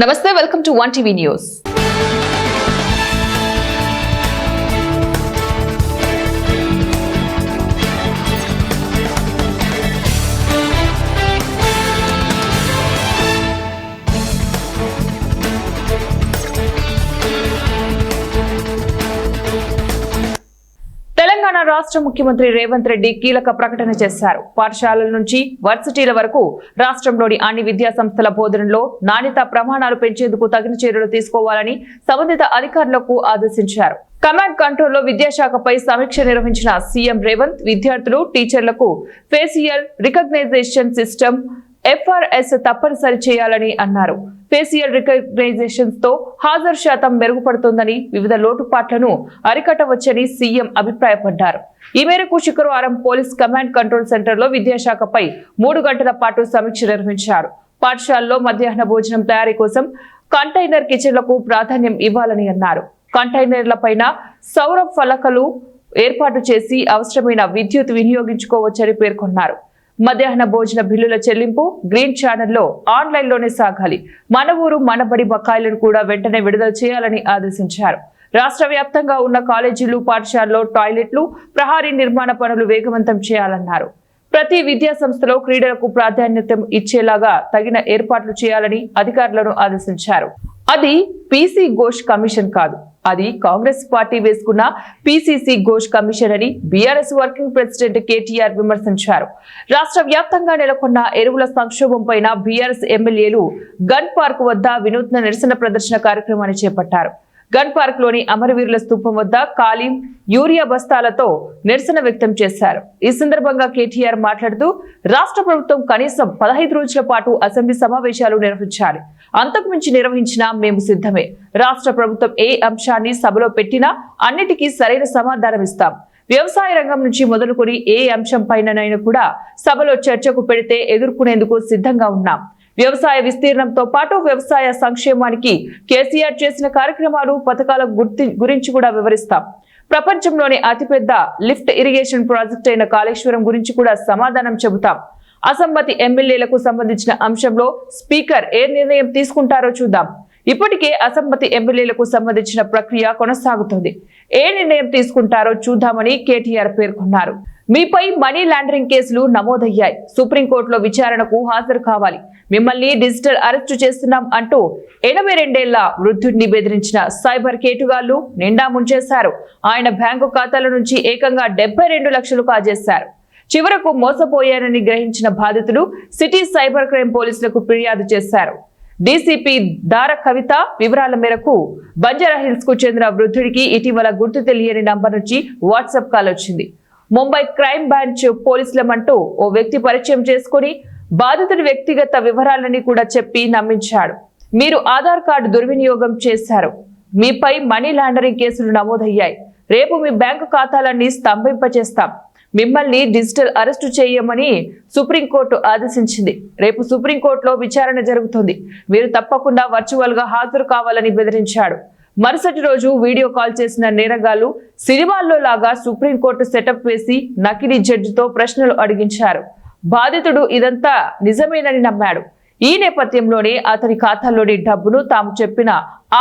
నమస్తే, welcome to 1 TV news. Telangana రాష్ట్ర ముఖ్యమంత్రి రేవంత్ రెడ్డి కీలక ప్రకటన చేశారు. పాఠశాలల నుంచి వర్సిటీల వరకు రాష్ట్రంలోని అన్ని విద్యా సంస్థల బోధనలో నాణ్యత ప్రమాణాలు పెంచేందుకు తగిన చర్యలు తీసుకోవాలని సంబంధిత అధికారులకు ఆదేశించారు. కమాండ్ కంట్రోల్ లో విద్యాశాఖపై సమీక్ష నిర్వహించిన సీఎం రేవంత్ విద్యార్థులు, టీచర్లకు ఫేసియల్ రికగ్నైజేషన్ సిస్టమ్ FRS తప్పనిసరి చేయాలని అన్నారు. ఫేసియల్ రికగ్నైజేషన్స్ తో హాజరు శాతం మెరుగుపడుతుందని, వివిధ లోటుపాట్లను అరికట్టవచ్చని సీఎం అభిప్రాయపడ్డారు. ఈ మేరకు శుక్రవారం పోలీస్ కమాండ్ కంట్రోల్ సెంటర్ లో విద్యాశాఖపై 3 గంటల పాటు సమీక్ష నిర్వహించారు. పాఠశాలలో మధ్యాహ్న భోజనం తయారీ కోసం కంటైనర్ కిచెన్లకు ప్రాధాన్యం ఇవ్వాలని అన్నారు. కంటైనర్ల పైన సౌర ఫలకాలు ఏర్పాటు చేసి అవసరమైన విద్యుత్ వినియోగించుకోవచ్చని పేర్కొన్నారు. మధ్యాహ్న భోజన బిల్లుల చెల్లింపు గ్రీన్ ఛానల్లో ఆన్లైన్లోనే సాగాలి. మన ఊరు మనబడి బకాయిలను కూడా వెంటనే విడుదల చేయాలని ఆదేశించారు. రాష్ట్ర వ్యాప్తంగా ఉన్న కాలేజీలు, పాఠశాలలో టాయిలెట్లు, ప్రహారీ నిర్మాణ పనులు వేగవంతం చేయాలన్నారు. ప్రతి విద్యా సంస్థలో క్రీడలకు ప్రాధాన్యత ఇచ్చేలాగా తగిన ఏర్పాట్లు చేయాలని అధికారులను ఆదేశించారు. అది పీసీ ఘోష్ కమిషన్ కాదు, అది కాంగ్రెస్ పార్టీ వేసుకున్న పీసీసీ ఘోష్ కమిషన్ అని బీఆర్ఎస్ వర్కింగ్ ప్రెసిడెంట్ కేటీఆర్ విమర్శించారు. రాష్ట్ర వ్యాప్తంగా నెలకొన్న ఎరువుల సంక్షోభం పైన బీఆర్ఎస్ ఎమ్మెల్యేలు గన్ పార్క్ వద్ద వినూత్న నిరసన ప్రదర్శన కార్యక్రమాన్ని చేపట్టారు. గన్ పార్క్ లోని అమరవీరుల స్తూపం వద్ద ఖాళీ యూరియా బస్తాలతో నిరసన వ్యక్తం చేశారు. ఈ సందర్భంగా కేటీఆర్ మాట్లాడుతూ, రాష్ట్ర ప్రభుత్వం కనీసం 15 రోజుల పాటు అసెంబ్లీ సమావేశాలు నిర్వహించాలి. అంతకుమించి నిర్వహించినా మేము సిద్ధమే. రాష్ట్ర ప్రభుత్వం ఏ అంశాన్ని సభలో పెట్టినా అన్నిటికీ సరైన సమాధానం ఇస్తాం. వ్యవసాయ రంగం నుంచి మొదలుకొని ఏ అంశం పైననైనా కూడా సభలో చర్చకు పెడితే ఎదుర్కొనేందుకు సిద్ధంగా ఉన్నాం. వ్యవసాయ విస్తీర్ణంతో పాటు వ్యవసాయ సంక్షేమానికి కేసీఆర్ చేసిన కార్యక్రమాలు, పథకాల గురించి కూడా వివరిస్తాం. ప్రపంచంలోని అతిపెద్ద లిఫ్ట్ ఇరిగేషన్ ప్రాజెక్ట్ అయిన కాళేశ్వరం గురించి కూడా సమాధానం చెబుతాం. అసమ్మతి ఎమ్మెల్యేలకు సంబంధించిన అంశంలో స్పీకర్ ఏ నిర్ణయం తీసుకుంటారో చూద్దాం. ఇప్పటికే అసమ్మతి ఎమ్మెల్యేలకు సంబంధించిన ప్రక్రియ కొనసాగుతుంది. ఏ నిర్ణయం తీసుకుంటారో చూద్దామని కేటీఆర్ పేర్కొన్నారు. మీపై మనీ లాండరింగ్ కేసులు నమోదయ్యాయి. సుప్రీంకోర్టులో విచారణకు హాజరు కావాలి. మిమ్మల్ని డిజిటల్ అరెస్టు చేస్తున్నాం అంటూ 82 ఏళ్ల వృద్ధుడిని బెదిరించిన సైబర్ కేటుగాళ్లు నిండా ముంచేశారు. ఆయన బ్యాంకు ఖాతాల నుంచి ఏకంగా 72 లక్షలు కాజేశారు. చివరకు మోసపోయారని గ్రహించిన బాధితులు సిటీ సైబర్ క్రైమ్ పోలీసులకు ఫిర్యాదు చేశారు. డీసీపీ దార కవిత వివరాల మేరకు బంజారాహిల్స్ కు చెందిన వృద్ధుడికి ఇటీవల గుర్తు తెలియని నంబర్ నుంచి వాట్సాప్ కాల్ వచ్చింది. ముంబై క్రైమ్ బ్రాంచ్ పోలీసులమంటూ ఓ వ్యక్తి పరిచయం చేసుకుని బాధితుడి వ్యక్తిగత వివరాలని కూడా చెప్పి నమ్మించాడు. మీరు ఆధార్ కార్డు దుర్వినియోగం చేశారు, మీపై మనీ లాండరింగ్ కేసులు నమోదయ్యాయి, రేపు మీ బ్యాంకు ఖాతాలన్నీ స్తంభింపచేస్తాం, మిమ్మల్ని డిజిటల్ అరెస్టు చేయమని సుప్రీంకోర్టు ఆదేశించింది. రేపు సుప్రీంకోర్టులో విచారణ జరుగుతుంది, మీరు తప్పకుండా వర్చువల్ గా హాజరు కావాలని బెదిరించాడు. మరుసటి రోజు వీడియో కాల్ చేసిన నేరగాళ్లు సినిమాల్లో లాగా సుప్రీంకోర్టు సెటప్ వేసి నకిలీ జడ్జితో ప్రశ్నలు అడిగించారు. బాధితుడు ఇదంతా నిజమేనని నమ్మాడు. ఈ నేపథ్యంలోనే అతని ఖాతాల్లోని డబ్బును తాము చెప్పిన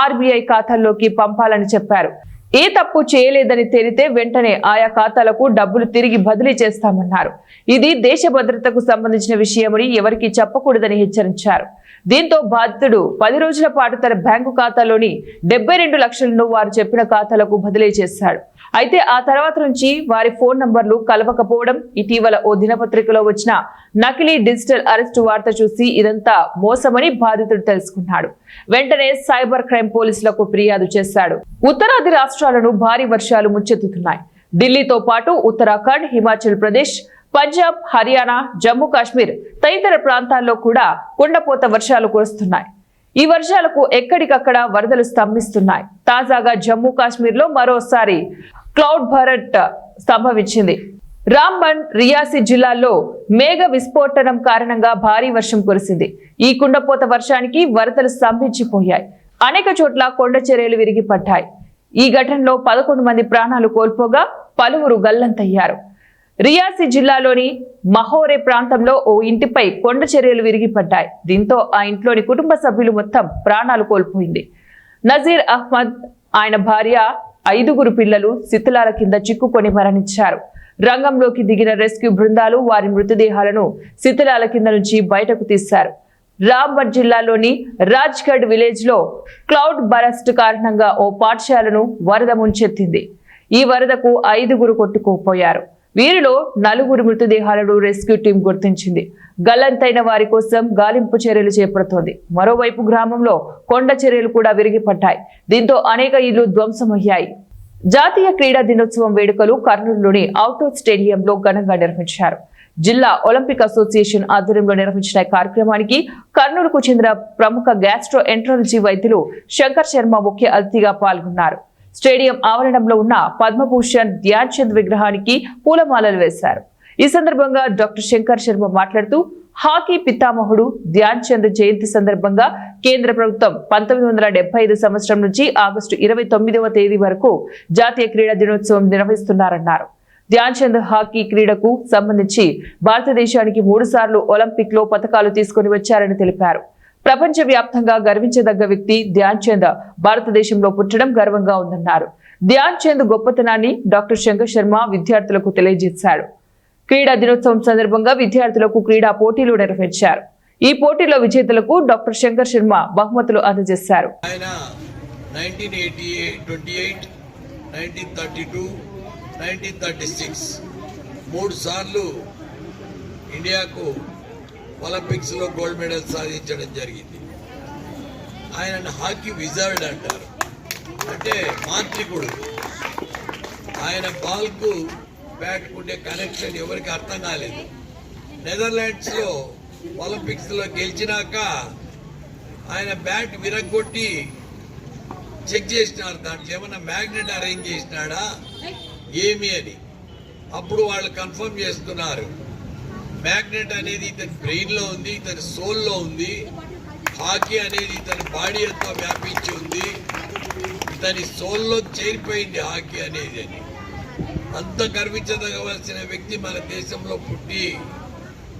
RBI ఖాతాల్లోకి పంపాలని చెప్పారు. ఏ తప్పు చేయలేదని తేలితే వెంటనే ఆయా ఖాతాలకు డబ్బులు తిరిగి బదిలీ చేస్తామన్నారు. ఇది దేశ భద్రతకు సంబంధించిన విషయమని ఎవరికీ చెప్పకూడదని హెచ్చరించారు. దీంతో బాధితుడు 10 రోజుల పాటు తన బ్యాంకు ఖాతాలోని 72 లక్షలను వారు చెప్పిన ఖాతాలకు బదిలీ చేశాడు. అయితే ఆ తర్వాత నుంచి వారి ఫోన్ నంబర్లు కలవకపోవడం, ఇటీవల ఓ దినపత్రికలో వచ్చిన నకిలీ డిజిటల్ అరెస్టు వార్త చూసి ఇదంతా మోసమని బాధితుడు తెలుసుకున్నాడు. వెంటనే సైబర్ క్రైమ్ పోలీసులకు ఫిర్యాదు చేశాడు. ఉత్తరాది రాష్ట్రాలను భారీ వర్షాలు ముంచెత్తుతున్నాయి. ఢిల్లీతో పాటు ఉత్తరాఖండ్, హిమాచల్ ప్రదేశ్, పంజాబ్, హర్యానా, జమ్మూ కాశ్మీర్ తదితర ప్రాంతాల్లో కూడా కుండపోత వర్షాలు కురుస్తున్నాయి. ఈ వర్షాలకు ఎక్కడికక్కడ వరదలు స్తంభిస్తున్నాయి. తాజాగా జమ్మూ కాశ్మీర్ లో మరోసారి క్లౌడ్ బరస్ట్ సంభవించింది. రాంబన్, రియాసీ జిల్లాల్లో మేఘ విస్ఫోటనం కారణంగా భారీ వర్షం కురిసింది. ఈ కుండపోత వర్షానికి వరదలు స్తంభించిపోయాయి. అనేక చోట్ల కొండ చర్యలు విరిగిపడ్డాయి. ఈ ఘటనలో 11 మంది ప్రాణాలు కోల్పోగా పలువురు గల్లంతయ్యారు. రియాసీ జిల్లాలోని మహోరే ప్రాంతంలో ఓ ఇంటిపై కొండ చర్యలు విరిగిపడ్డాయి. దీంతో ఆ ఇంట్లోని కుటుంబ సభ్యులు మొత్తం ప్రాణాలు కోల్పోయింది. నజీర్ అహ్మద్, ఆయన భార్య, 5 పిల్లలు శిథిలాల కింద చిక్కుకొని మరణించారు. రంగంలోకి దిగిన రెస్క్యూ బృందాలు వారి మృతదేహాలను శిథిలాల కింద నుంచి బయటకు తీశారు. రాంబడ్ జిల్లాలోని రాజ్గఢ్ విలేజ్ లో క్లౌడ్ బరస్ట్ కారణంగా ఓ పాఠశాలను వరద ముంచెత్తింది. ఈ వరదకు 5 కొట్టుకుపోయారు. వీరిలో 4 మృతదేహాలను రెస్క్యూ టీం గుర్తించింది. గల్లంతైన వారి కోసం గాలింపు చర్యలు చేపడుతోంది. మరోవైపు గ్రామంలో కొండ చర్యలు కూడా విరిగిపడ్డాయి. దీంతో అనేక ఇళ్లు ధ్వంసమయ్యాయి. జాతీయ క్రీడా దినోత్సవం వేడుకలు కర్నూలులోని అవుట్డోర్ స్టేడియంలో ఘనంగా నిర్వహించారు. జిల్లా ఒలింపిక్ అసోసియేషన్ ఆధ్వర్యంలో నిర్వహించిన కార్యక్రమానికి కర్నూలుకు చెందిన ప్రముఖ గ్యాస్ట్రో ఎంట్రాలజీ వైద్యులు శంకర్ శర్మ ముఖ్య అతిథిగా పాల్గొన్నారు. స్టేడియం ఆవరణంలో ఉన్న పద్మభూషణ్ ధ్యాన్ చంద్ విగ్రహానికి పూలమాలలు వేశారు. ఈ సందర్భంగా డాక్టర్ శంకర్ శర్మ మాట్లాడుతూ హాకీ పితామహుడు ధ్యాన్ చంద్ జయంతి సందర్భంగా కేంద్ర ప్రభుత్వం 1975 సంవత్సరం నుంచి ఆగస్టు 29వ తేదీ వరకు జాతీయ క్రీడా దినోత్సవం నిర్వహిస్తున్నారన్నారు. ధ్యాన్ చంద్ హాకీ క్రీడకు సంబంధించి భారతదేశానికి 3 సార్లు ఒలింపిక్ లో పతకాలు తీసుకుని వచ్చారని తెలిపారు. ప్రపంచ వ్యాప్తంగా గర్వించదగ్గ వ్యక్తి ధ్యాన్ చంద్ భారతదేశంలో పుట్టడం గర్వంగా ఉందన్నారు. ధ్యాన్ చంద్ గొప్పతనాన్ని డాక్టర్ శంకర్ శర్మ విద్యార్థులకు తెలియజేశారు. క్రీడా దినోత్సవం సందర్భంగా విద్యార్థులకు క్రీడా పోటీలు నిర్వహించారు. ఈ పోటీలో విజేతలకు డాక్టర్ శంకర్ శర్మ బహుమతులు అందజేశారు. 1936 3 సార్లు ఇండియాకు ఒలింపిక్స్ లో గోల్డ్ మెడల్ సాధించడం జరిగింది. ఆయన హాకీ విజార్డ్ అంటారు, అంటే మాంత్రికుడు. ఆయన బాల్ కు బ్యాట్ కుండే కనెక్షన్ ఎవరికి అర్థం కాలేదు. నెదర్లాండ్స్ లో ఒలింపిక్స్ లో గెలిచినాక ఆయన బ్యాట్ విరగొట్టి చెక్ చేసినారు, దాంట్లో ఏమన్నా మ్యాగ్నెట్ అరేంజ్ చేసినాడా ఏమి అని. అప్పుడు వాళ్ళు కన్ఫర్మ్ చేస్తున్నారు, మ్యాగ్నెట్ అనేది ఇతని బ్రెయిన్ లో ఉంది, ఇతని సోల్ లో ఉంది. హాకీ అనేది ఇతని బాడీ అంతా వ్యాపించి ఉంది, ఇతని సోల్లో చేరిపోయింది హాకీ అనేది అని. అంత గర్వించదగవలసిన వ్యక్తి మన దేశంలో పుట్టి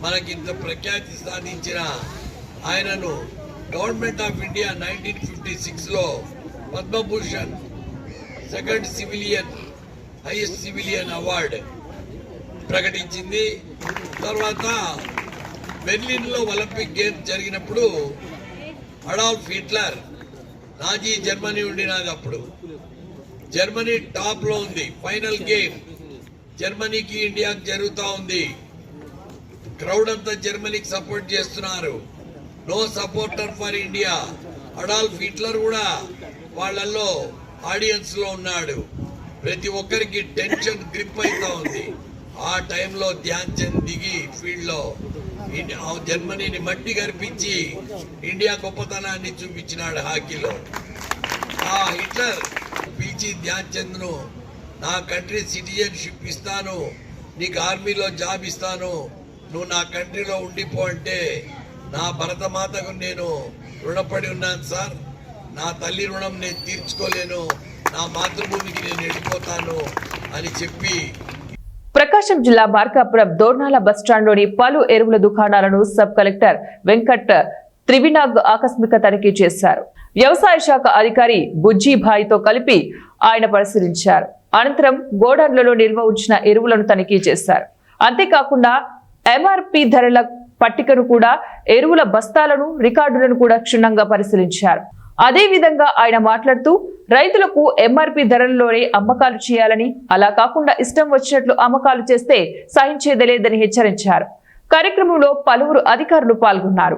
మనకింత ప్రఖ్యాతి సాధించిన ఆయనను గవర్నమెంట్ ఆఫ్ ఇండియా 1956లో Padma Bhushan second civilian highest civilian award ప్రకటించింది. తర్వాత బెర్లిన్లో ఒలింపిక్ గేమ్స్ జరిగినప్పుడు అడాల్ఫ్ హిట్లర్, నాజీ జర్మనీ ఉండినది అప్పుడు, జర్మనీ టాప్ లో ఉంది. ఫైనల్ గేమ్ జర్మనీకి ఇండియాకి జరుగుతూ ఉంది. క్రౌడ్ అంతా జర్మనీకి సపోర్ట్ చేస్తున్నారు. No supporter for India. Adolf Hitler కూడా వాళ్ళల్లో ఆడియన్స్ లో ఉన్నాడు. ప్రతి ఒక్కరికి టెన్షన్ గ్రిప్ అవుతా ఉంది. ఆ టైంలో ధ్యాన్ చంద్ దిగి ఫీల్డ్ లో జర్మనీని మట్టి గర్పించి ఇండియా గొప్పతనాన్ని చూపించినాడు హాకీలో. ఆ హిట్లర్ పిలిచి ధ్యాన్ చంద్ ను నా కంట్రీ సిటిజన్షిప్ ఇస్తాను, నీకు ఆర్మీలో జాబ్ ఇస్తాను, నువ్వు నా కంట్రీలో ఉండిపో అంటే, నా భరతమాతకు నేను రుణపడి ఉన్నాను సార్, నా తల్లి రుణం నేను తీర్చుకోలేను, నా మాతృభూమికి నేను వెళ్ళిపోతాను అని చెప్పి. ప్రకాశం జిల్లా మార్కాపురం దోర్నాల బస్టాండ్లోని పలు ఎరువుల దుకాణాలను సబ్ కలెక్టర్ వెంకట్ త్రివినాగ్ ఆకస్మిక తనిఖీ చేశారు. వ్యవసాయ శాఖ అధికారి బుజ్జీభాయ్తో కలిపి ఆయన పరిశీలించారు. అనంతరం గోడౌన్లలో నిల్వ ఉంచిన ఎరువులను తనిఖీ చేశారు. అంతేకాకుండా ఎంఆర్పి ధరల పట్టికను కూడా, ఎరువుల బస్తాలను, రికార్డులను కూడా క్షుణ్ణంగా పరిశీలించారు. అదేవిధంగా ఆయన మాట్లాడుతూ రైతులకు ఎంఆర్పి ధరలలోనే అమ్మకాలు చేయాలని, అలా కాకుండా ఇష్టం వచ్చినట్లు అమ్మకాలు చేస్తే సహించేదలేదని హెచ్చరించారు. కార్యక్రమంలో పలువురు అధికారులు పాల్గొన్నారు.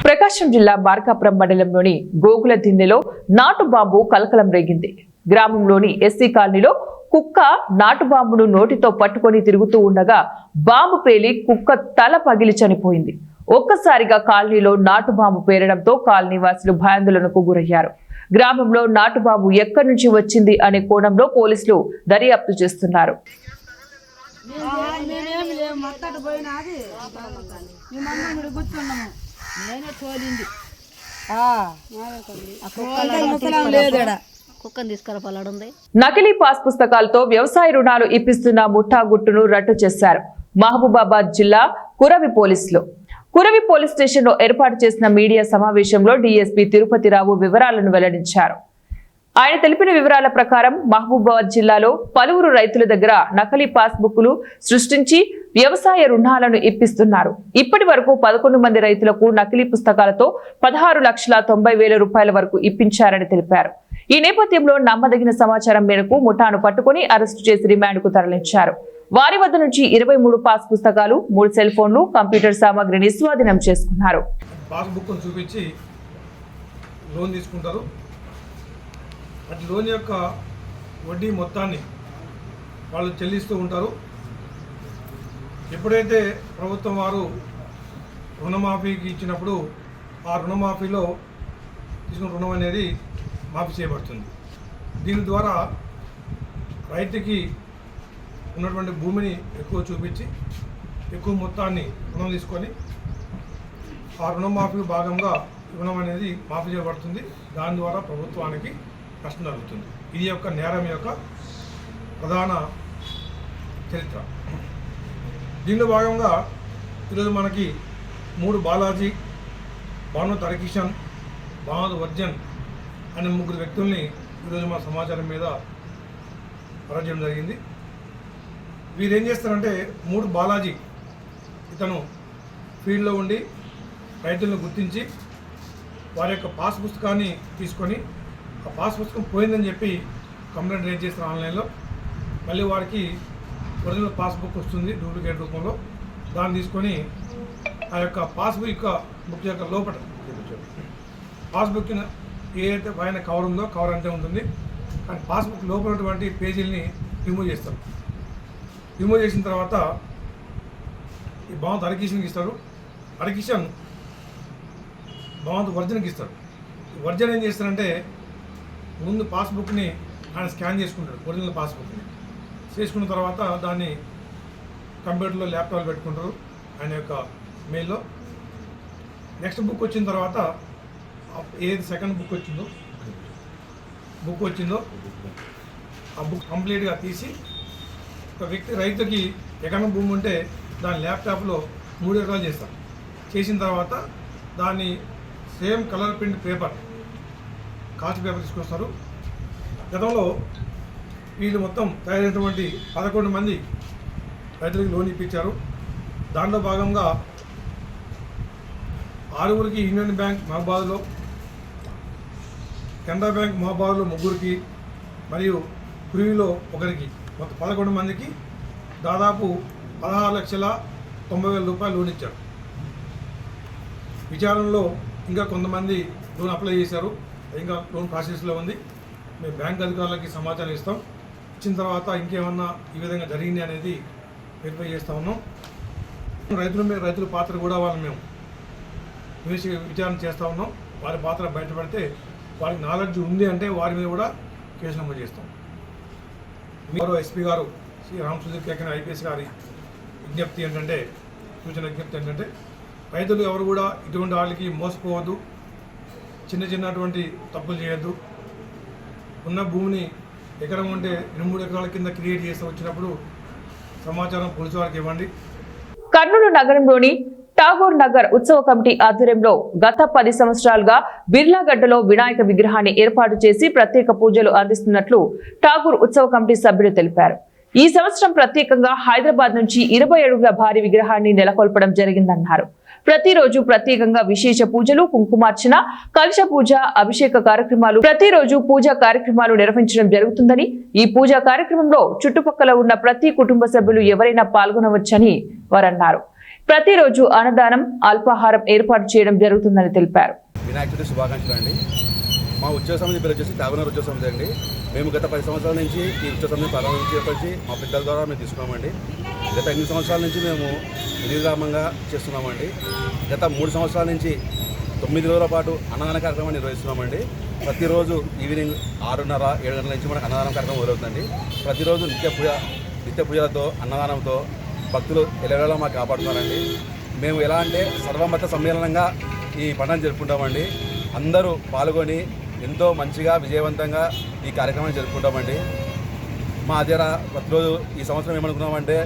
ప్రకాశం జిల్లా మార్కాపురం మండలంలోని గోగుల దిన్నెలో నాటు బాంబు కలకలం రేగింది. గ్రామంలోని ఎస్సీ కాలనీలో కుక్క నాటు బాంబును నోటితో పట్టుకొని తిరుగుతూ ఉండగా బాంబు పేలి కుక్క తల పగిలి చనిపోయింది. ఒక్కసారిగా కాలనీలో నాటు బాంబు పేరడంతో కాలనీ వాసులు భయాందోళనకు గురయ్యారు. గ్రామంలో నాటు బాంబు ఎక్కడి నుంచి వచ్చింది అనే కోణంలో పోలీసులు దర్యాప్తు చేస్తున్నారు. నకిలీ పాస్ పుస్తకాలతో వ్యవసాయ రుణాలు ఇప్పిస్తున్న ముఠా గుట్టును రట్టు చేశారు మహబూబాబాద్ జిల్లా కురవి పోలీసులు. కురవి పోలీస్ స్టేషన్ లో ఏర్పాటు చేసిన మీడియా సమావేశంలో డీఎస్పీ తిరుపతిరావు వివరాలను వెల్లడించారు. ఆయన తెలిపిన వివరాల ప్రకారం మహబూబాబాద్ జిల్లాలో పలువురు రైతుల దగ్గర నకిలీ పాస్ బుక్లు సృష్టించి వ్యవసాయ రుణాలను ఇప్పిస్తున్నారు. ఇప్పటి వరకు 11 మంది రైతులకు నకిలీ పుస్తకాలతో 16,90,000 రూపాయల వరకు ఇప్పించారని తెలిపారు. ఈ నేపథ్యంలో నమ్మదగిన సమాచారం మేరకు ముఠాను పట్టుకుని అరెస్టు చేసి రిమాండ్ కు తరలించారు. వారి వద్ద నుంచి 23 పాస్ పుస్తకాలు, 3 సెల్ ఫోన్లు, కంప్యూటర్ సామాగ్రిని స్వాధీనం చేసుకున్నారు. పాస్ బుక్ చూపించి లోన్ తీసుకుంటారు. అటు లోన్ యొక్క వడ్డీ మొత్తాన్ని వాళ్ళు చెల్లిస్తూ ఉంటారు. ఎప్పుడైతే ప్రభుత్వం వారు రుణమాఫీకి ఇచ్చినప్పుడు ఆ రుణమాఫీలో తీసుకున్న రుణం అనేది మాఫీ చేయబడుతుంది. దీని ద్వారా రైతుకి ఉన్నటువంటి భూమిని ఎక్కువ చూపించి ఎక్కువ మొత్తాన్ని రుణం తీసుకొని ఆ రుణమాఫీ భాగంగా రుణం అనేది మాఫీ చేయబడుతుంది. దాని ద్వారా ప్రభుత్వానికి నష్టం జరుగుతుంది. ఇది యొక్క నేరం యొక్క ప్రధాన చరిత్ర. దీనిలో భాగంగా ఈరోజు మనకి 3 బాలాజీ, భాను తరకిషన్, భాను వర్జన్ అనే 3 వ్యక్తుల్ని ఈరోజు మన సమాచారం మీద అరెస్ట్ చేయడం జరిగింది. వీరు ఏం చేస్తారంటే 3 బాలాజీ ఇతను ఫీల్డ్లో ఉండి రైతులను గుర్తించి వారి యొక్క పాస్ పుస్తకాన్ని తీసుకొని ఆ పాస్ పుస్తకం పోయిందని చెప్పి కంప్లైంట్ రేజ్ చేస్తారు ఆన్లైన్లో. మళ్ళీ వారికి ఒరిజినల్ పాస్బుక్ వస్తుంది డూప్లికేట్ రూపంలో. దాన్ని తీసుకొని ఆ యొక్క బుక్ యొక్క లోపల పాస్బుక్ ఏదైతే పైన కవర్ ఉందో కవర్ అంతే ఉంటుంది, కానీ పాస్బుక్ లోపల ఉన్నటువంటి పేజీలని రిమూవ్ చేస్తారు. రిమూవ్ చేసిన తర్వాత ఈ భావంత్ హరికిషన్కి ఇస్తారు. హరికిషన్ భావంత్ వర్జన్కి ఇస్తారు. వర్జన్ ఏం చేస్తారంటే ముందు పాస్బుక్ని ఆయన స్కాన్ చేసుకుంటాడు, ఒరిజినల్ పాస్బుక్ని చేసుకున్న తర్వాత దాన్ని కంప్యూటర్లో ల్యాప్టాప్లో పెట్టుకుంటారు ఆయన యొక్క మెయిల్లో. నెక్స్ట్ బుక్ వచ్చిన తర్వాత ఏది సెకండ్ బుక్ వచ్చిందో ఆ బుక్ కంప్లీట్గా తీసి ఒక వ్యక్తి రైతుకి ఎకరం భూమి ఉంటే దాని ల్యాప్టాప్లో 3 ఎకరాలు చేస్తారు. చేసిన తర్వాత దాన్ని same colour print paper, cost paper తీసుకొస్తారు. గతంలో వీళ్ళు మొత్తం తయారైనటువంటి 11 మంది రైతులకి లోన్ ఇప్పించారు. దాంట్లో భాగంగా 6గురికి యూనియన్ బ్యాంక్ మహబాద్లో, కెనరా బ్యాంక్ మహబాద్లో 3గురికి మరియు కురివిలో 1కి మొత్తం 11 మందికి దాదాపు 16,90,000 రూపాయలు లోన్ ఇచ్చారు. విచారణలో ఇంకా కొంతమంది లోన్ అప్లై చేశారు, ఇంకా లోన్ ప్రాసెస్లో ఉంది. మేము బ్యాంక్ అధికారులకి సమాచారం ఇస్తాం. ఇచ్చిన తర్వాత ఇంకేమన్నా ఈ విధంగా జరిగింది అనేది వెరిఫై చేస్తూ ఉన్నాం. రైతుల పాత్ర కూడా వాళ్ళని మేము విచారణ చేస్తూ ఉన్నాం. వారి పాత్ర బయటపడితే వారికి నాలెడ్జ్ ఉంది అంటే వారి మీద కూడా కేసు నమోదు చేస్తాం. మీరు ఎస్పీ గారు శ్రీ రామసుధీర్ కేకన్ ఐపీఎస్ గారి సూచన విజ్ఞప్తి ఏంటంటే రైతులు ఎవరు కూడా ఇటువంటి వాళ్ళకి మోసపోవద్దు, చిన్నటువంటి తప్పులు చేయొద్దు. ఉన్న భూమిని ఎకరం ఉంటే 2-3 ఎకరాల కింద క్రియేట్ చేసి వచ్చినప్పుడు సమాచారం పోలీసు వారికి ఇవ్వండి. కర్నూలు నగరంలోని ఠాగూర్ నగర్ ఉత్సవ కమిటీ ఆధ్వర్యంలో గత 10 సంవత్సరాలుగా బిర్లాగడ్డలో వినాయక విగ్రహాన్ని ఏర్పాటు చేసి ప్రత్యేక పూజలు అందిస్తున్నట్లు ఠాగూర్ ఉత్సవ కమిటీ సభ్యులు తెలిపారు. ఈ సంవత్సరం ప్రత్యేకంగా హైదరాబాద్ నుంచి 20 అడుగుల భారీ విగ్రహాన్ని నెలకొల్పడం జరిగిందన్నారు. ప్రతిరోజు ప్రత్యేకంగా విశేష పూజలు, కుంకుమార్చన, కలశ పూజ, అభిషేక కార్యక్రమాలు, ప్రతిరోజు పూజా కార్యక్రమాలు నిర్వహించడం జరుగుతుందని, ఈ పూజా కార్యక్రమంలో చుట్టుపక్కల ఉన్న ప్రతి కుటుంబ సభ్యులు ఎవరైనా పాల్గొనవచ్చని వారన్నారు. ప్రతిరోజు అన్నదానం, అల్పాహారం ఏర్పాటు చేయడం జరుగుతుందని తెలిపారు. వినాయక చవితి శుభాకాంక్షలు అండి. మా ఉత్సవ సమితి పేరు వచ్చేసి ఠాగూర్ ఉత్సవ సమితి అండి. మేము గత 10 సంవత్సరాల నుంచి ఈ ఉత్సవ సమితి ప్రారంభించేపరిచి మా పెద్దల ద్వారా మేము తీసుకున్నామండి. గత 8 సంవత్సరాల నుంచి మేము నిర్విరామంగా చేస్తున్నామండి. గత 3 సంవత్సరాల నుంచి 9 రోజుల పాటు అన్నదాన కార్యక్రమం నిర్వహిస్తున్నామండి. ప్రతిరోజు ఈవినింగ్ 6:30, 7 గంటల నుంచి మనకు అన్నదానం కార్యక్రమం మొదలవుతుందండి. ప్రతిరోజు నిత్య పూజలతో అన్నదానంతో భక్తులు ఎలవేళ మాకు కాపాడుతున్నారండి. మేము ఎలా అంటే సర్వమత సమ్మేళనంగా ఈ పండుగను జరుపుకుంటామండి. అందరూ పాల్గొని ఎంతో మంచిగా విజయవంతంగా ఈ కార్యక్రమాన్ని జరుపుకుంటామండి. మా దగ్గర ప్రతిరోజు ఈ సంవత్సరం ఏమనుకున్నామంటే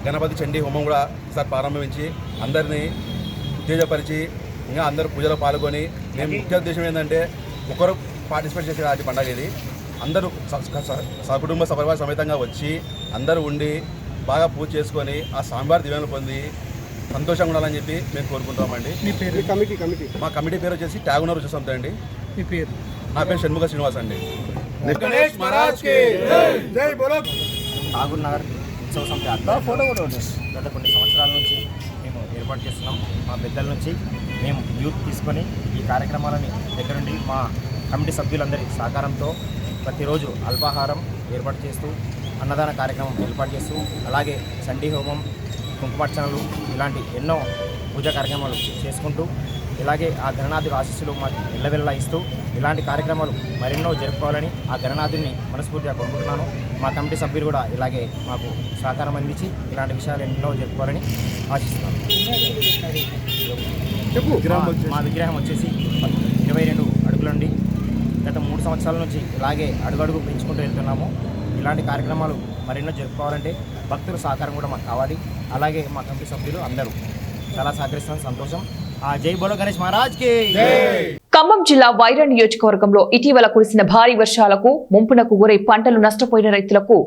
గణపతి చండీ హోమం కూడా ఈసారి ప్రారంభించి అందరినీ ఉత్తేజపరిచి ఇంకా అందరూ పూజలో పాల్గొని మేము ముఖ్య ఉద్దేశం ఏంటంటే ఒకరు పార్టిసిపేట్ చేసే రాజు పండుగ ఇది. అందరూ సకుటుంబ సపరివార సమేతంగా వచ్చి అందరూ ఉండి బాగా పూజ చేసుకొని ఆ స్వామివారి దీవెనలు పొంది సంతోషంగా ఉండాలని చెప్పి మేము కోరుకుంటామండి. మా కమిటీ పేరు వచ్చేసి ట్యాగునర్ ఉత్సవ సమితి అండి. మీ పేరు? నా పేరు షణ్ముఖ శ్రీనివాస్ అండి. ఠాగూర్ నగర్ ఉత్సవ సమితి గత కొన్ని సంవత్సరాల నుంచి మేము ఏర్పాటు చేస్తున్నాం. మా పెద్దల నుంచి మేము యూత్ తీసుకొని ఈ కార్యక్రమాలని దగ్గరుండి మా కమిటీ సభ్యులందరి సహకారంతో ప్రతిరోజు అల్పాహారం ఏర్పాటు చేస్తూ అన్నదాన కార్యక్రమం ఏర్పాటు చేస్తూ అలాగే చండీ హోమం, కుంకుమార్చనలు ఇలాంటి ఎన్నో పూజా కార్యక్రమాలు చేసుకుంటూ ఇలాగే ఆ గణనాథుడి ఆశీస్సులు మాకు ఎల్లవెల్లా ఇస్తూ ఇలాంటి కార్యక్రమాలు మరెన్నో జరుపుకోవాలని ఆ గణనాథుడిని మనస్ఫూర్తిగా కోరుకుంటున్నాను. మా కమిటీ సభ్యులు కూడా ఇలాగే మాకు సహకారం అందించి ఇలాంటి విషయాలు ఎన్నో జరుపుకోవాలని ఆశిస్తున్నాను. మా విగ్రహం వచ్చేసి 22 అడుగుల నుండి గత 3 సంవత్సరాల నుంచి ఇలాగే అడుగడుగు పెంచుకుంటూ వెళ్తున్నాము. ఇలాంటి కార్యక్రమాలు మరెన్నో జరుపుకోవాలంటే భక్తుల సహకారం కూడా మాకు కావాలి. అలాగే మా కమిటీ సభ్యులు అందరూ చాలా సహకరిస్తాను. సంతోషం. జై బోలో గణేష్ మహారాజ్ కి. ఖమ్మం జిల్లా వైరా నియోజకవర్గంలో ఇటీవల కురిసిన భారీ వర్షాలకు ముంపునకు గురై పంటలు నష్టపోయిన రైతులకు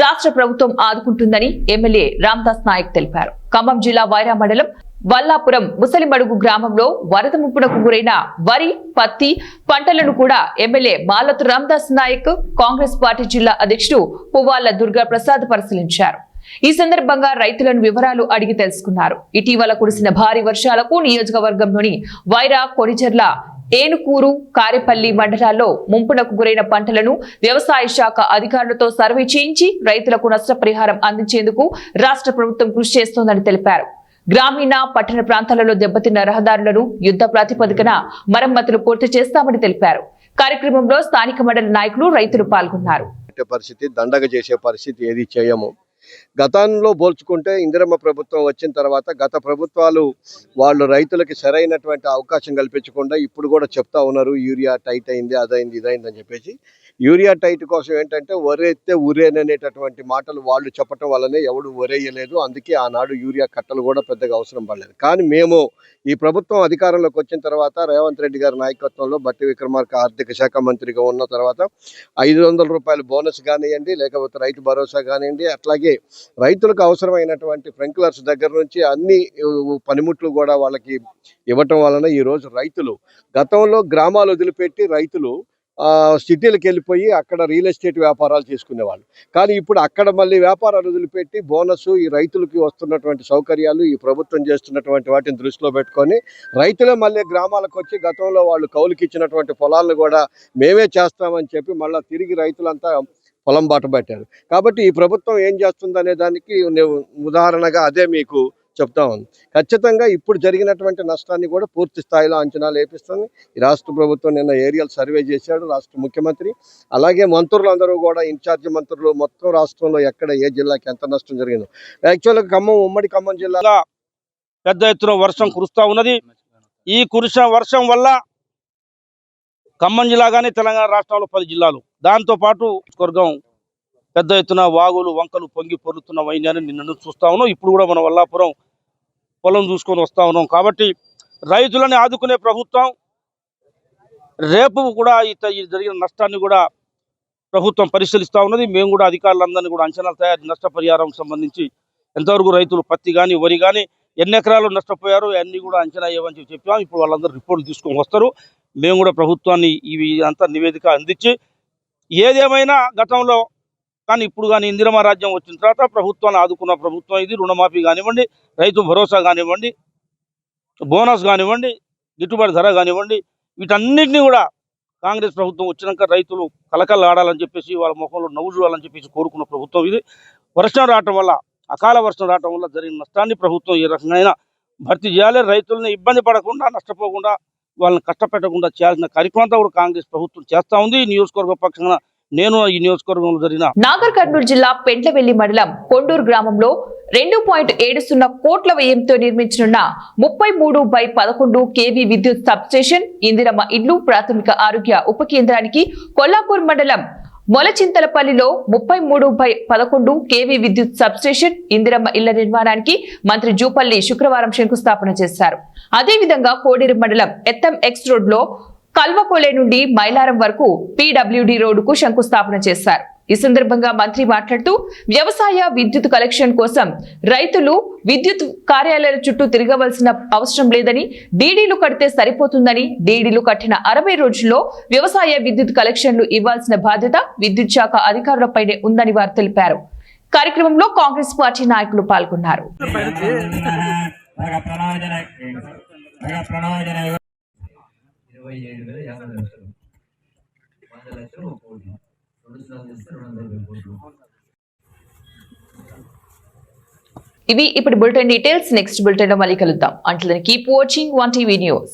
రాష్ట్ర ప్రభుత్వం ఆదుకుంటుందని ఎమ్మెల్యే రామదాస్ నాయక్ తెలిపారు. ఖమ్మం జిల్లా వైరా మండలం వల్లాపురం ముసలిమడుగు గ్రామంలో వరద ముంపునకు గురైన వరి, పత్తి పంటలను కూడా ఎమ్మెల్యే మాలతు రామదాస్ నాయక్ కాంగ్రెస్ పార్టీ జిల్లా అధ్యక్షుడు పువ్వాళ్ల దుర్గా ప్రసాద్ పరిశీలించారు. ఈ సందర్భంగా రైతులను వివరాలు అడిగి తెలుసుకున్నారు. ఇటీవల కురిసిన భారీ వర్షాలకు నియోజకవర్గంలోని వైరా, కొనిచెర్ల, ఏనుకూరు, కారేపల్లి మండలాల్లో ముంపునకు గురైన పంటలను వ్యవసాయ శాఖ అధికారులతో సర్వే చేయించి రైతులకు నష్టపరిహారం అందించేందుకు రాష్ట్ర ప్రభుత్వం కృషి చేస్తోందని తెలిపారు. గ్రామీణ, పట్టణ ప్రాంతాలలో దెబ్బతిన్న రహదారులను యుద్ధ ప్రాతిపదికన మరమ్మతులు పూర్తి చేస్తామని తెలిపారు. కార్యక్రమంలో స్థానిక మండల నాయకులు, రైతులు పాల్గొన్నారు. పరిస్థితి దండగ చేసే పరిస్థితి ఏది చేయము. గతంలో పోల్చుకుంటే ఇందిరమ్మ ప్రభుత్వం వచ్చిన తర్వాత గత ప్రభుత్వాలు వాళ్ళు రైతులకి సరైనటువంటి అవకాశం కల్పించకుండా ఇప్పుడు కూడా చెప్తా ఉన్నారు యూరియా టైట్ అయింది, అదైంది, ఇదైంది అని చెప్పేసి. యూరియా టైట్ కోసం ఏంటంటే ఒరేస్తే ఉరేననేటటువంటి మాటలు వాళ్ళు చెప్పటం వల్లనే ఎవడు ఒరేయలేదు. అందుకే ఆనాడు యూరియా కట్టలు కూడా పెద్దగా అవసరం పడలేదు. కానీ మేము ఈ ప్రభుత్వం అధికారంలోకి వచ్చిన తర్వాత రేవంత్ రెడ్డి గారి నాయకత్వంలో బట్టి విక్రమార్క ఆర్థిక శాఖ మంత్రిగా ఉన్న తర్వాత 500 రూపాయల బోనస్ కానివ్వండి, లేకపోతే రైతు భరోసా కానివ్వండి, అట్లాగే రైతులకు అవసరమైనటువంటి స్ప్రింక్లర్స్ దగ్గర నుంచి అన్ని పనిముట్లు కూడా వాళ్ళకి ఇవ్వటం వలన ఈరోజు రైతులు గతంలో గ్రామాలు వదిలిపెట్టి రైతులు సిటీలకు వెళ్ళిపోయి అక్కడ రియల్ ఎస్టేట్ వ్యాపారాలు చేసుకునేవాళ్ళు. కానీ ఇప్పుడు అక్కడ మళ్ళీ వ్యాపారాలు వదిలిపెట్టి బోనస్ ఈ రైతులకి వస్తున్నటువంటి సౌకర్యాలు ఈ ప్రభుత్వం చేస్తున్నటువంటి వాటిని దృష్టిలో పెట్టుకొని రైతులే మళ్ళీ గ్రామాలకు వచ్చి గతంలో వాళ్ళు కౌలుకి ఇచ్చినటువంటి పొలాలను కూడా మేమే చేస్తామని చెప్పి మళ్ళీ తిరిగి రైతులంతా పొలం బాట పెట్టారు. కాబట్టి ఈ ప్రభుత్వం ఏం చేస్తుందనే దానికి ఉదాహరణగా అదే మీకు చెప్తా ఉంది. ఖచ్చితంగా ఇప్పుడు జరిగినటువంటి నష్టాన్ని కూడా పూర్తి స్థాయిలో అంచనాలు వేపిస్తుంది. ఈ రాష్ట్ర ప్రభుత్వం నిన్న ఏరియల్ సర్వే చేశాడు రాష్ట్ర ముఖ్యమంత్రి. అలాగే మంత్రులందరూ కూడా ఇన్ఛార్జి మంత్రులు మొత్తం రాష్ట్రంలో ఎక్కడ ఏ జిల్లాకి ఎంత నష్టం జరిగిందో. యాక్చువల్గా ఖమ్మం, ఉమ్మడి ఖమ్మం జిల్లా పెద్ద ఎత్తున వర్షం కురుస్తూ ఉన్నది. ఈ వర్షం వల్ల ఖమ్మం జిల్లా కానీ తెలంగాణ రాష్ట్రంలో 10 జిల్లాలు, దాంతోపాటు వర్గం పెద్ద ఎత్తున వాగులు, వంకలు పొంగి పొరుతున్న వైద్యాన్ని నిన్న చూస్తా ఉన్నాం. ఇప్పుడు కూడా మన వల్లాపురం పొలం చూసుకొని వస్తా ఉన్నాం. కాబట్టి రైతులని ఆదుకునే ప్రభుత్వం రేపు కూడా ఈ జరిగిన నష్టాన్ని కూడా ప్రభుత్వం పరిశీలిస్తూ ఉన్నది. మేము కూడా అధికారులందరినీ కూడా అంచనాలు తయారు నష్టపరిహారం సంబంధించి ఎంతవరకు రైతులు పత్తి కానీ, వరి కానీ ఎన్ని ఎకరాలు నష్టపోయారో అన్నీ కూడా అంచనా ఇవ్వని చెప్పాము. ఇప్పుడు వాళ్ళందరూ రిపోర్ట్లు తీసుకొని వస్తారు. మేము కూడా ప్రభుత్వాన్ని ఇవి అంతా నివేదిక అందించి ఏదేమైనా గతంలో కానీ ఇప్పుడు కానీ ఇందిరమ్మ రాజ్యం వచ్చిన తర్వాత ప్రభుత్వాన్ని ఆదుకున్న ప్రభుత్వం ఇది. రుణమాఫీ కానివ్వండి, రైతు భరోసా కానివ్వండి, బోనస్ కానివ్వండి, గిట్టుబాటు ధర కానివ్వండి, వీటన్నిటిని కూడా కాంగ్రెస్ ప్రభుత్వం వచ్చినాక రైతులు కలకలు ఆడాలని చెప్పేసి వాళ్ళ ముఖంలో నవ్వు చూడాలని చెప్పేసి కోరుకున్న ప్రభుత్వం ఇది. వర్షం రావటం వల్ల అకాల వర్షం రావడం వల్ల జరిగిన నష్టాన్ని ప్రభుత్వం ఈ రకంగా భర్తీ చేయాలి. రైతులను ఇబ్బంది పడకుండా, నష్టపోకుండా, వాళ్ళని కష్టపెట్టకుండా చేయాల్సిన కార్యక్రమం అంతా కూడా కాంగ్రెస్ ప్రభుత్వం చేస్తా ఉంది. ఈ నియోజకవర్గ పక్షంగా నేను ఈ నియోజకవర్గంలో జరిగిన నాగర్ కర్నూలు జిల్లా పెంట్లవెల్లి మండలం కొండూరు గ్రామంలో 2.70 కోట్ల వ్యయంతో నిర్మించనున్న 33/11 kV విద్యుత్ సబ్స్టేషన్, ఇందిరమ్మ ఇళ్లు, ప్రాథమిక ఆరోగ్య ఉప కేంద్రానికి కొల్లాపూర్ మండలం మొలచింతలపల్లిలో 33/11 kV విద్యుత్ సబ్స్టేషన్, ఇందిరమ్మ ఇళ్ల నిర్మాణానికి మంత్రి జూపల్లి శుక్రవారం శంకుస్థాపన చేశారు. అదేవిధంగా కోడేరు మండలం ఎత్తం ఎక్స్ రోడ్ లో కల్వకోలే నుండి మైలారం వరకు PWD రోడ్డుకు శంకుస్థాపన చేశారు. ఈ సందర్భంగా మంత్రి మాట్లాడుతూ వ్యవసాయ విద్యుత్ కలెక్షన్ కోసం రైతులు విద్యుత్ కార్యాలయాల చుట్టూ తిరగవలసిన అవసరం లేదని, డీడీలు కడితే సరిపోతుందని, డీడీలు కట్టిన 60 రోజుల్లో వ్యవసాయ విద్యుత్ కలెక్షన్లు ఇవ్వాల్సిన బాధ్యత విద్యుత్ శాఖ అధికారులపైనే ఉందని వారు తెలిపారు. కార్యక్రమంలో కాంగ్రెస్ పార్టీ నాయకులు పాల్గొన్నారు. ఇవి ఇప్పుడు బులెటిన్ డీటెయిల్స్. నెక్స్ట్ బులెటిన్ లో మళ్ళీ కలుద్దాం. Until then keep watching 1TV news.